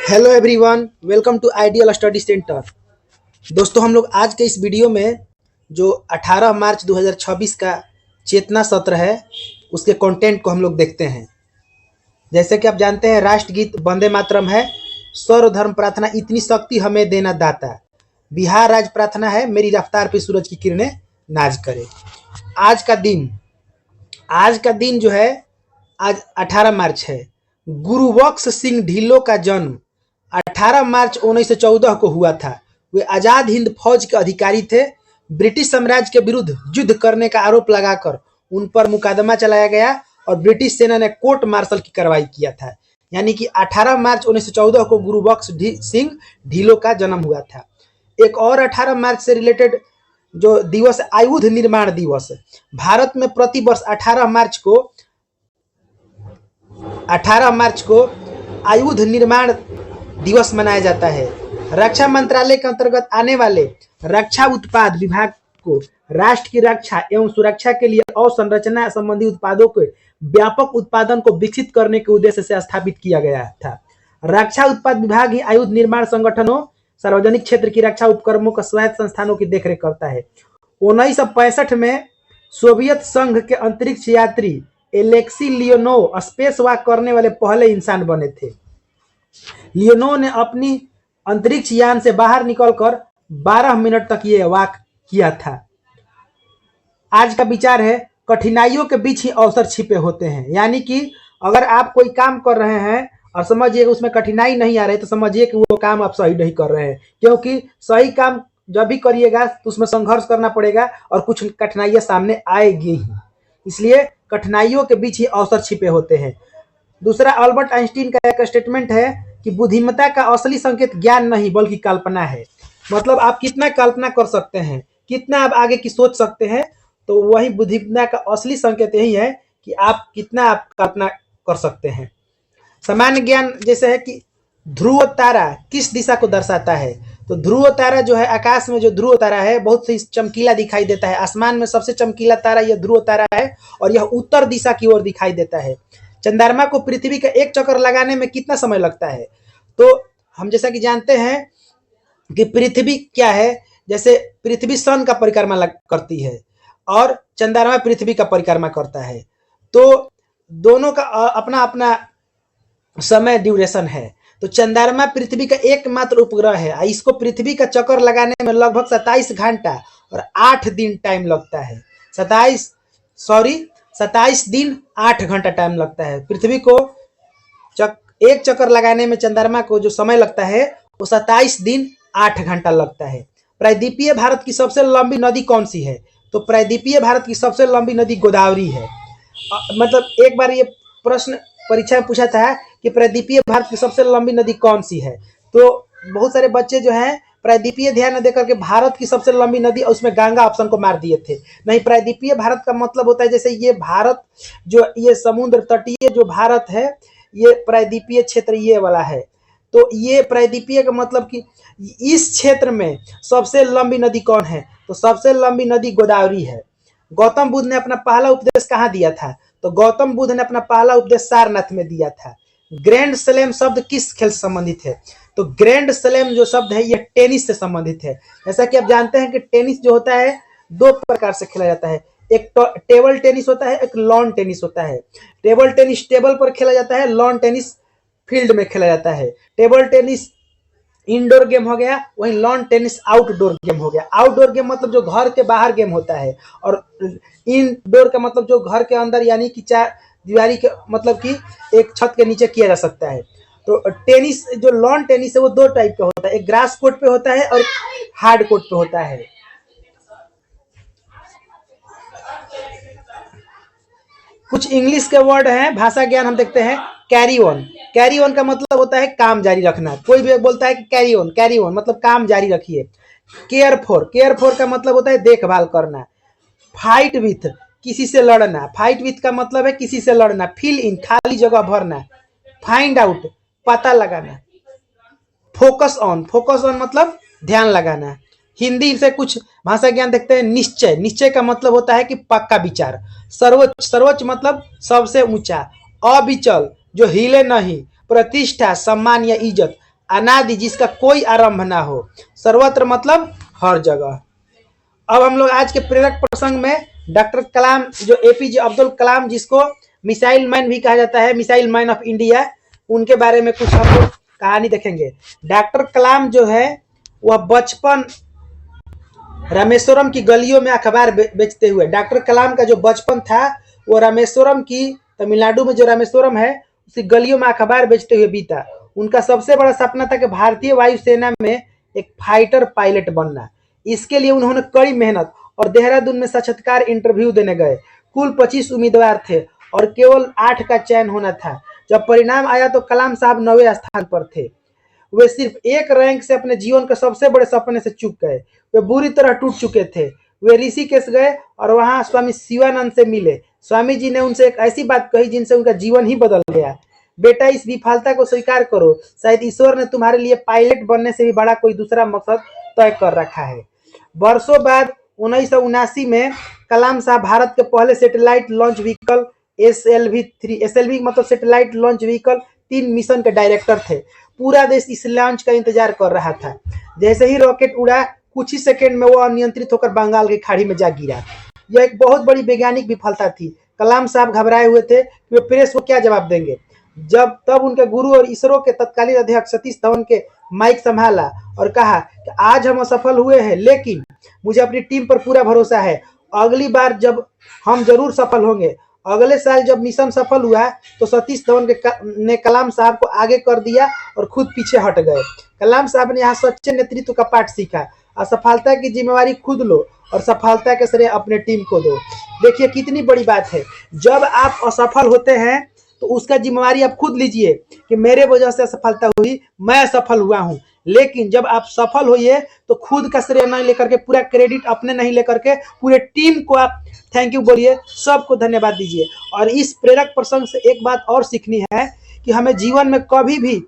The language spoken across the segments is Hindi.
Hello everyone, welcome to Ideal Study Centre. दोस्तों, हम लोग आज के इस वीडियो में जो 18 मार्च 2026 का चेतना सत्र है उसके कंटेंट को हम लोग देखते हैं। जैसे कि आप जानते हैं, राष्ट्रगीत वंदे मातरम है। सर्वधर्म प्रार्थना इतनी शक्ति हमें देना दाता। बिहार राज्य प्रार्थना है, मेरी रफ्तार पे सूरज की किरणें नाज करे। आज का दिन जो है, आज 18 मार्च है। गुरुबख्श सिंह ढिल्लों का जन्म 18 मार्च 1914 को हुआ था। वे आजाद हिंद फौज के अधिकारी थे। ब्रिटिश साम्राज्य के विरुद्ध युद्ध करने का आरोप लगाकर उन पर मुकदमा चलाया गया और ब्रिटिश सेना ने कोर्ट मार्शल की कार्रवाई किया था। यानी कि 18 मार्च 1914 को गुरुबख्श सिंह ढिल्लों का जन्म हुआ था। एक और 18 मार्च से रिलेटेड जो दिवस, आयुध निर्माण दिवस। भारत में प्रति वर्ष 18 मार्च को आयुध निर्माण दिवस मनाया जाता है। रक्षा मंत्रालय के अंतर्गत आने वाले रक्षा उत्पाद विभाग को राष्ट्र की रक्षा एवं सुरक्षा के लिए अवसंरचना संबंधी उत्पादों के व्यापक उत्पादन को विकसित करने के उद्देश्य से स्थापित किया गया था। रक्षा उत्पाद विभाग ही आयुध निर्माण संगठनों, सार्वजनिक क्षेत्र की रक्षा उपक्रमों का स्वायत्त संस्थानों की देखरेख करता है। 1965 में सोवियत संघ के अंतरिक्ष यात्री एलेक्सी लियोनोव स्पेस वॉक करने वाले पहले इंसान बने थे। लियोनोव ने अपनी अंतरिक्ष यान से बाहर निकलकर 12 मिनट तक ये वॉक किया था। आज का विचार है, कठिनाइयों के बीच ही अवसर छिपे होते हैं। यानी कि अगर आप कोई काम कर रहे हैं और समझिए उसमें कठिनाई नहीं आ रही, तो समझिए कि वो काम आप सही नहीं कर रहे हैं, क्योंकि सही काम जब भी करिएगा तो उसमें संघर्ष करना पड़ेगा और कुछ कठिनाइयां सामने आएगी ही। इसलिए कठिनाइयों के बीच ही अवसर छिपे होते हैं। दूसरा, अल्बर्ट आइंस्टीन का एक स्टेटमेंट है कि बुद्धिमत्ता का असली संकेत ज्ञान नहीं बल्कि कल्पना है। मतलब आप कितना कल्पना कर सकते हैं, कितना आप आगे की सोच सकते हैं, तो वही बुद्धिमत्ता का असली संकेत यही है कि आप कितना कल्पना कर सकते हैं। सामान्य ज्ञान जैसे है कि ध्रुव तारा किस दिशा को दर्शाता है, तो ध्रुव तारा जो है, आकाश में जो ध्रुव तारा है बहुत ही चमकीला दिखाई देता है। आसमान में सबसे चमकीला तारा यह ध्रुव तारा है और यह उत्तर दिशा की ओर दिखाई देता है। चंद्रमा को पृथ्वी का एक चक्कर लगाने में कितना समय लगता है, तो हम जैसा कि जानते हैं कि पृथ्वी क्या है, जैसे पृथ्वी सन का परिक्रमा करती है और चंद्रमा पृथ्वी का परिक्रमा करता है, तो दोनों का अपना अपना समय ड्यूरेशन है। तो चंद्रमा पृथ्वी का एकमात्र उपग्रह है। इसको पृथ्वी का चक्कर लगाने में लगभग 27 घंटा और 8 दिन टाइम लगता है। 27 दिन 8 घंटा टाइम लगता है। पृथ्वी को एक चक्कर लगाने में चंद्रमा को जो समय लगता है वो 27 दिन 8 घंटा लगता है। प्रायद्वीपीय भारत की सबसे लंबी नदी कौन सी है, तो प्रायद्वीपीय भारत की सबसे लंबी नदी गोदावरी है। मतलब एक बार ये प्रश्न परीक्षा में पूछा था कि प्रायद्वीपीय भारत की सबसे लंबी नदी कौन सी है, तो बहुत सारे बच्चे जो हैं प्रायद्वीपीय ध्यान न देकर के भारत की सबसे लंबी नदी और उसमें गंगा ऑप्शन को मार दिए थे। नहीं, प्रायद्वीपीय भारत का मतलब होता है जैसे ये भारत जो ये समुद्र तटीय जो भारत है, ये प्रायद्वीपीय क्षेत्र ये वाला है। तो ये प्रायद्वीपीय का मतलब कि इस क्षेत्र में सबसे लंबी नदी कौन है, तो सबसे लंबी नदी गोदावरी है। गौतम बुद्ध ने अपना पहला उपदेश कहाँ दिया था, तो गौतम बुद्ध ने अपना पहला उपदेश सारनाथ में दिया था। ग्रैंड स्लैम शब्द किस खेल से संबंधित है, तो ग्रैंड स्लैम जो शब्द है यह टेनिस से संबंधित है। जैसा कि आप जानते हैं कि टेनिस जो होता है दो प्रकार से खेला जाता है, एक टेबल टेनिस होता है, एक लॉन टेनिस होता है। टेबल टेनिस टेबल पर खेला जाता है, लॉन टेनिस फील्ड में खेला जाता है। टेबल टेनिस इंडोर गेम हो गया, वहीं लॉन टेनिस आउटडोर गेम हो गया। आउटडोर गेम मतलब जो घर के बाहर गेम होता है, और इनडोर का मतलब जो घर के अंदर, यानी कि चार दीवारी के मतलब कि एक छत के नीचे किया जा सकता है। तो टेनिस जो लॉन टेनिस है वो दो टाइप का होता है, एक ग्रास कोर्ट पे होता है और हार्ड कोर्ट पे होता है। कुछ इंग्लिश के वर्ड हैं, भाषा ज्ञान हम देखते हैं। कैरी ऑन, कैरी ऑन का मतलब होता है काम जारी रखना। कोई भी बोलता है कि कैरी ऑन मतलब काम जारी रखिए। केयर फॉर का मतलब होता है देखभाल करना। फाइट विथ, किसी से लड़ना। फाइट विथ का मतलब है किसी से लड़ना। फिल इन, खाली जगह भरना। फाइंड आउट, पता लगाना। फोकस ऑन मतलब ध्यान लगाना। हिंदी से कुछ भाषा ज्ञान देखते हैं। निश्चय का मतलब होता है कि पक्का विचार। सर्वोच्च मतलब सबसे ऊंचा। अविचल, जो हिले नहीं। प्रतिष्ठा, सम्मान या इज्जत। अनादि जिसका कोई आरंभ ना हो, सर्वत्र मतलब हर जगह। अब हम लोग आज के प्रेरक प्रसंग में डॉक्टर कलाम, जो एपीजे अब्दुल कलाम, जिसको मिसाइल मैन भी कहा जाता है, मिसाइल मैन ऑफ इंडिया, उनके बारे में कुछ हम लोग कहानी देखेंगे। डॉक्टर कलाम जो है वह बचपन रामेश्वरम की गलियों में अखबार बेचते हुए, डॉक्टर कलाम का जो बचपन था वो रामेश्वरम की, तमिलनाडु में जो रामेश्वरम है उसी गलियों में अखबार बेचते हुए बीता। उनका सबसे बड़ा सपना था कि भारतीय वायुसेना में एक फाइटर पायलट बनना। इसके लिए उन्होंने कड़ी मेहनत और देहरादून में साक्षात्कार इंटरव्यू देने गए। कुल 25 उम्मीदवार थे और केवल 8 का चयन होना था। जब परिणाम आया तो कलाम साहब 9वें स्थान पर थे। वे सिर्फ एक रैंक से अपने जीवन के सबसे बड़े सपने से चूक गए। वे बुरी तरह टूट चुके थे। वे ऋषिकेश गए और वहां स्वामी शिवानंद से मिले। स्वामी जी ने उनसे एक ऐसी बात कही जिनसे उनका जीवन ही बदल गया। बेटा, इस विफलता को स्वीकार करो, शायद ईश्वर ने तुम्हारे लिए पायलट बनने से भी बड़ा कोई दूसरा मकसद तय कर रखा है। वर्षों बाद 1979 में कलाम साहब भारत के पहले सैटेलाइट लॉन्च व्हीकल SLV मतलब सैटेलाइट लॉन्च व्हीकल 3 मिशन के डायरेक्टर थे। पूरा देश इस लॉन्च का इंतजार कर रहा था। जैसे ही रॉकेट उड़ा, कुछ ही सेकंड में वो अनियंत्रित होकर बंगाल की खाड़ी में जा गिरा। यह एक बहुत बड़ी वैज्ञानिक विफलता थी। कलाम साहब घबराए हुए थे कि वे प्रेस को क्या जवाब देंगे। तब उनके गुरु और इसरो के तत्कालीन अध्यक्ष सतीश धवन के माइक संभाला और कहा कि आज हम असफल हुए हैं, लेकिन मुझे अपनी टीम पर पूरा भरोसा है। अगली बार जब हम जरूर सफल होंगे। अगले साल जब मिशन सफल हुआ तो सतीश धवन ने कलाम साहब को आगे कर दिया और खुद पीछे हट गए। कलाम साहब ने यहाँ सच्चे नेतृत्व का पाठ सीखा। असफलता की जिम्मेवारी खुद लो और सफलता के श्रेय अपने टीम को दो। देखिए कितनी बड़ी बात है। जब आप असफल होते हैं तो उसका जिम्मेवारी आप खुद लीजिए कि मेरे वजह से असफलता हुई, मैं असफल हुआ हूँ। लेकिन जब आप सफल होइए तो खुद का श्रेय नहीं लेकर के, पूरा क्रेडिट अपने नहीं लेकर के, पूरे टीम को आप थैंक यू बोलिए, सबको धन्यवाद दीजिए। और इस प्रेरक प्रसंग से एक बात और सीखनी है कि हमें जीवन में कभी भी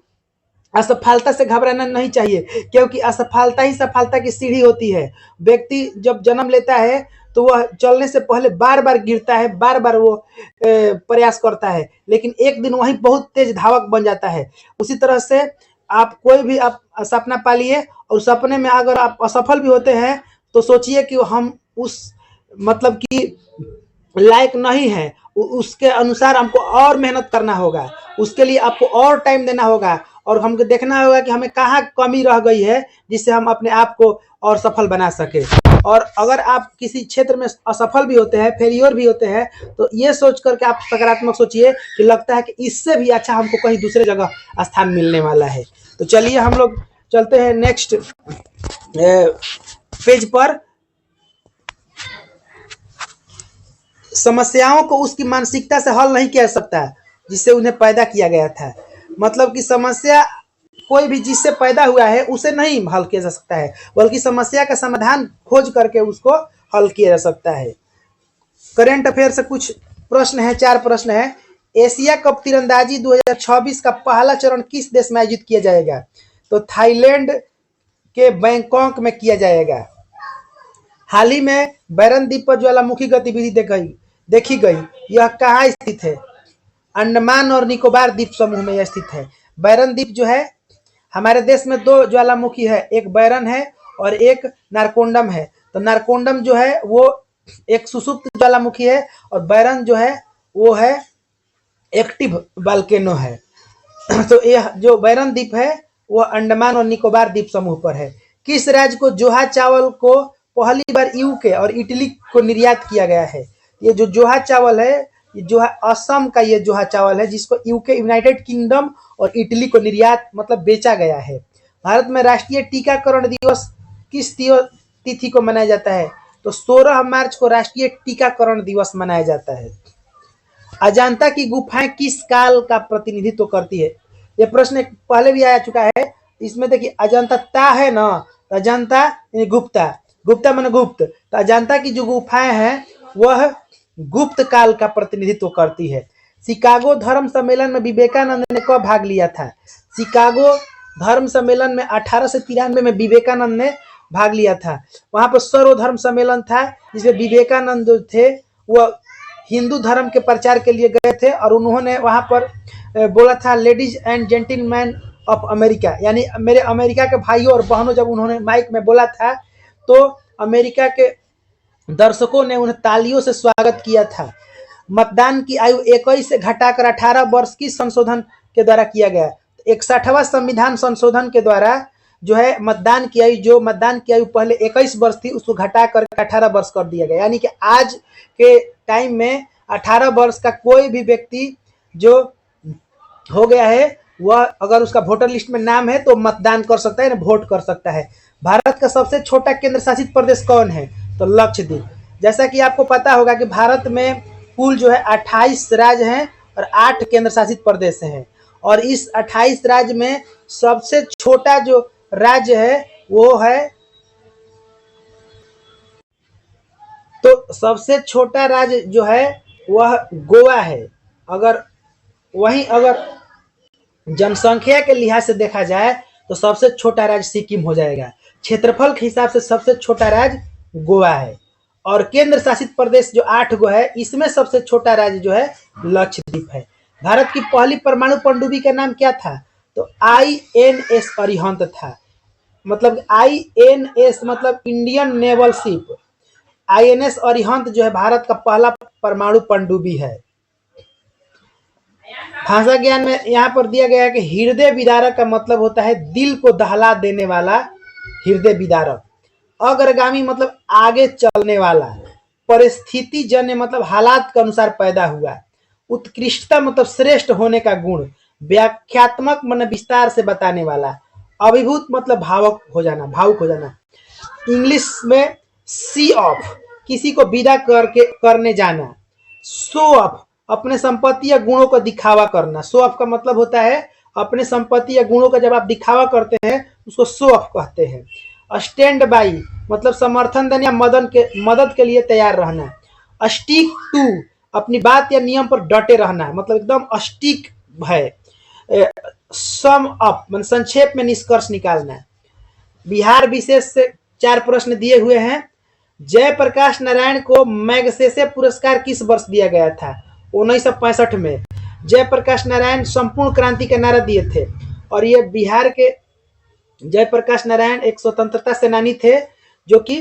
असफलता से घबराना नहीं चाहिए, क्योंकि असफलता ही सफलता की सीढ़ी होती है। व्यक्ति जब जन्म लेता है तो वह चलने से पहले बार बार गिरता है, बार बार वो प्रयास करता है, लेकिन एक दिन वही बहुत तेज धावक बन जाता है। उसी तरह से आप कोई भी आप सपना पालिए और सपने में अगर आप असफल भी होते हैं तो सोचिए कि हम उस मतलब कि लायक नहीं है, उसके अनुसार हमको और मेहनत करना होगा, उसके लिए आपको और टाइम देना होगा और हमको देखना होगा कि हमें कहाँ कमी रह गई है जिससे हम अपने आप को और सफल बना सके। और अगर आप किसी क्षेत्र में असफल भी होते हैं, फेलियर भी होते हैं, तो ये सोच करके आप सकारात्मक सोचिए कि लगता है कि इससे भी अच्छा हमको कहीं दूसरे जगह स्थान मिलने वाला है। तो चलिए हम लोग चलते हैं नेक्स्ट पेज पर। समस्याओं को उसकी मानसिकता से हल नहीं किया सकता जिससे उन्हें पैदा किया गया था। मतलब कि समस्या कोई भी जिससे पैदा हुआ है उसे नहीं हल किया जा सकता है, बल्कि समस्या का समाधान खोज करके उसको हल किया जा सकता है। करंट अफेयर से कुछ प्रश्न है, 4 प्रश्न है। एशिया कप तीरंदाजी 2026 का पहला चरण किस देश में आयोजित किया जाएगा? तो थाईलैंड के बैंकॉक में किया जाएगा। हाल ही में बैरन द्वीप पर ज्वालामुखी गतिविधि देखी गई। यह कहाँ स्थित है? अंडमान और निकोबार द्वीप समूह में यह स्थित है। बैरन द्वीप जो है, हमारे देश में 2 ज्वालामुखी है, एक बैरन है और एक नारकोंडम है। तो नारकोंडम जो है वो एक सुसुप्त ज्वालामुखी है और बैरन जो है वो है एक्टिव वोल्केनो है। तो यह जो बैरन द्वीप है वह अंडमान और निकोबार द्वीप समूह पर है। किस राज्य को जोहा चावल को पहली बार यूके और इटली को निर्यात किया गया है? ये जो जोहा चावल है, ये जो है असम का ये जोहा चावल है, जिसको यूके यूनाइटेड किंगडम और इटली को निर्यात मतलब बेचा गया है। भारत में राष्ट्रीय टीकाकरण दिवस किस तिथि को मनाया जाता है? तो 16 मार्च को राष्ट्रीय टीकाकरण दिवस मनाया जाता है। अजंता की गुफाएं किस काल का प्रतिनिधित्व करती है? ये प्रश्न पहले भी आ चुका है। इसमें देखिए अजंता ता है ना, अजंता यानी गुप्ता, गुप्ता माने गुप्त। तो अजंता की जो गुफाएं हैं वह गुप्त काल का प्रतिनिधित्व करती है। शिकागो धर्म सम्मेलन में विवेकानंद ने कब भाग लिया था? शिकागो धर्म सम्मेलन में 1893 में विवेकानंद ने भाग लिया था। वहां पर सर्वधर्म सम्मेलन था जिसमें विवेकानंद जो थे वह हिंदू धर्म के प्रचार के लिए गए थे और उन्होंने वहां पर बोला था, ladies and gentleman of America, यानी मेरे अमेरिका के भाइयों और बहनों, जब उन्होंने माइक में बोला था तो अमेरिका के दर्शकों ने उन्हें तालियों से स्वागत किया था। मतदान की आयु 21 से घटाकर 18 वर्ष की संशोधन के द्वारा किया गया। 61वां संविधान संशोधन के द्वारा जो है मतदान की आयु पहले 21 वर्ष थी, उसको घटा कर 18 वर्ष कर दिया गया। यानी कि आज के टाइम में 18 वर्ष का कोई भी व्यक्ति जो हो गया है, वह अगर उसका वोटर लिस्ट में नाम है तो मतदान कर सकता है, वोट कर सकता है। भारत का सबसे छोटा केंद्र शासित प्रदेश कौन है? तो लक्षद्वीप। जैसा कि आपको पता होगा कि भारत में कुल जो है 28 राज्य हैं और 8 केंद्र शासित प्रदेश हैं, और इस 28 राज्य में सबसे छोटा जो राज्य है वो है, तो सबसे छोटा राज्य जो है वह गोवा है। अगर जनसंख्या के लिहाज से देखा जाए तो सबसे छोटा राज्य सिक्किम हो जाएगा। क्षेत्रफल के हिसाब से सबसे छोटा राज्य गोवा है, और केंद्र शासित प्रदेश जो 8 गो है, इसमें सबसे छोटा राज्य जो है लक्षद्वीप है। भारत की पहली परमाणु पनडुब्बी का नाम क्या था? तो INS अरिहंत था। मतलब INS मतलब Indian naval ship. INS Arihant जो है भारत का पहला परमाणु पनडुब्बी है। भाषा ज्ञान में यहाँ पर दिया गया है कि हृदय विदारक का मतलब होता है दिल को दहला देने वाला हृदय विदारक। अग्रगामी मतलब आगे चलने वाला। परिस्थिति जन्य मतलब हालात के अनुसार पैदा हुआ। उत्कृष्टता मतलब श्रेष्ठ होने का गुण। व्याख्यात्मक मतलब विस्तार से बताने वाला। अभिभूत मतलब भावुक हो जाना। इंग्लिश में सी ऑफ किसी को विदा करने जाना। शो ऑफ अपने संपत्ति या गुणों का दिखावा करना। शो ऑफ का मतलब होता है अपने संपत्ति या गुणों का जब आप दिखावा करते हैं उसको शो ऑफ कहते हैं। स्टैंड बाई मतलब समर्थन देने या मदद के लिए तैयार रहना। स्टिक टू अपनी बात या नियम पर डटे रहना, मतलब एकदम स्टिक है। सम अप मतलब संक्षेप में निष्कर्ष निकालना। बिहार विशेष से 4 प्रश्न दिए हुए हैं। जयप्रकाश नारायण को मैगसेसे पुरस्कार किस वर्ष दिया गया था? 1965 में। जयप्रकाश नारायण संपूर्ण क्रांति का नारा दिए थे, और ये बिहार के जयप्रकाश नारायण एक स्वतंत्रता सेनानी थे, जो कि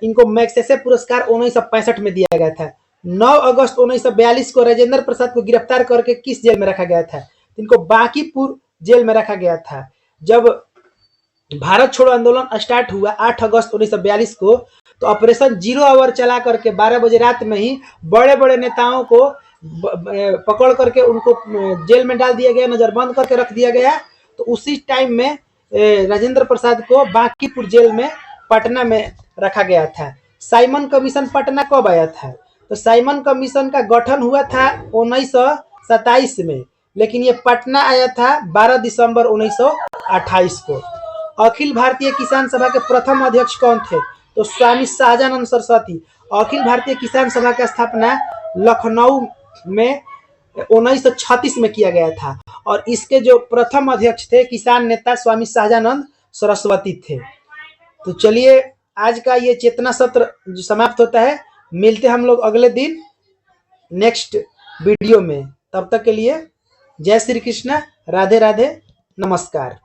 इनको मैगसेसे पुरस्कार 1965 में दिया गया था। 9 अगस्त 1942 को राजेंद्र प्रसाद को गिरफ्तार करके किस जेल में रखा गया था? इनको बांकीपुर जेल में रखा गया था। जब भारत छोड़ो आंदोलन स्टार्ट हुआ 8 अगस्त 1942 को, तो ऑपरेशन 0 आवर चला करके 12 बजे रात में ही बड़े बड़े नेताओं को पकड़ करके उनको जेल में डाल दिया गया, नजरबंद करके रख दिया गया। तो उसी टाइम में राजेंद्र प्रसाद को बांकीपुर जेल में पटना में रखा गया था। साइमन कमीशन पटना कब आया था? तो साइमन कमीशन का गठन हुआ था 1927 में, लेकिन ये पटना आया था 12 दिसंबर 1928 को। अखिल भारतीय किसान सभा के प्रथम अध्यक्ष कौन थे? तो स्वामी शाहजानंद सरस्वती। अखिल भारतीय किसान सभा का स्थापना लखनऊ में 1936 में किया गया था, और इसके जो प्रथम अध्यक्ष थे किसान नेता स्वामी शाहजानंद सरस्वती थे। तो चलिए आज का ये चेतना सत्र जो समाप्त होता है, मिलते हम लोग अगले दिन नेक्स्ट वीडियो में। तब तक के लिए जय श्री कृष्ण, राधे राधे, नमस्कार।